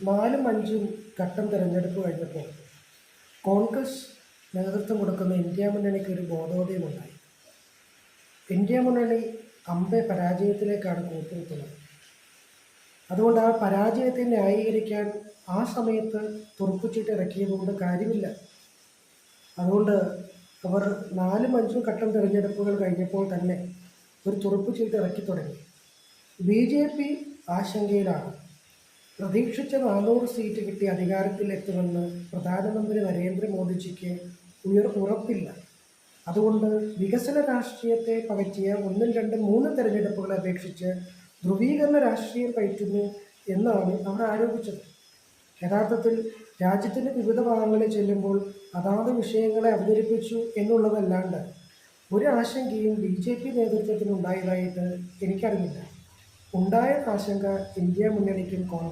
നാലും അഞ്ചും ഘട്ടം തിരഞ്ഞെടുപ്പ് കഴിഞ്ഞപ്പോൾ കോൺഗ്രസ് നേതൃത്വം കൊടുക്കുന്ന ഇന്ത്യ മുന്നണിക്ക് ഒരു ബോധോദയമുണ്ടായി. ഇന്ത്യ മുന്നണി അമ്പെ പരാജയത്തിലേക്കാണ് കൂട്ടുകുത്തുന്നത്. അതുകൊണ്ട് ആ പരാജയത്തെ ന്യായീകരിക്കാൻ ആ സമയത്ത് തുറുപ്പുചീട്ട് ഇറക്കിയതുകൊണ്ട് കാര്യമില്ല. അതുകൊണ്ട് അവർ നാലും അഞ്ചും ഘട്ടം തിരഞ്ഞെടുപ്പുകൾ കഴിഞ്ഞപ്പോൾ തന്നെ ഒരു തുറുപ്പുചീട്ട് ഇറക്കി തുടങ്ങി. BJP ആശങ്കയിലാണ്. പ്രതീക്ഷിച്ച 400 സീറ്റ് കിട്ടി അധികാരത്തിലെത്തുമെന്ന് പ്രധാനമന്ത്രി നരേന്ദ്രമോദിജിക്ക് ഉറപ്പില്ല. അതുകൊണ്ട് വികസന രാഷ്ട്രീയത്തെ പകറ്റിയ 1, 2, 3 തെരഞ്ഞെടുപ്പുകളെ അപേക്ഷിച്ച് ധ്രുവീകരണ രാഷ്ട്രീയം പയറ്റുന്നു എന്നാണ് അവർ ആരോപിച്ചത്. യഥാർത്ഥത്തിൽ രാജ്യത്തിൻ്റെ വിവിധ ഭാഗങ്ങളിൽ ചെല്ലുമ്പോൾ അതാത് വിഷയങ്ങളെ അവതരിപ്പിച്ചു എന്നുള്ളതല്ലാണ്ട് ഒരു ആശങ്കയും BJP നേതൃത്വത്തിനുണ്ടായതായിട്ട് എനിക്കറിയില്ല. ഉണ്ടായ ആശങ്ക ഇന്ത്യ മുന്നണിക്കും കോൺഗ്രസ്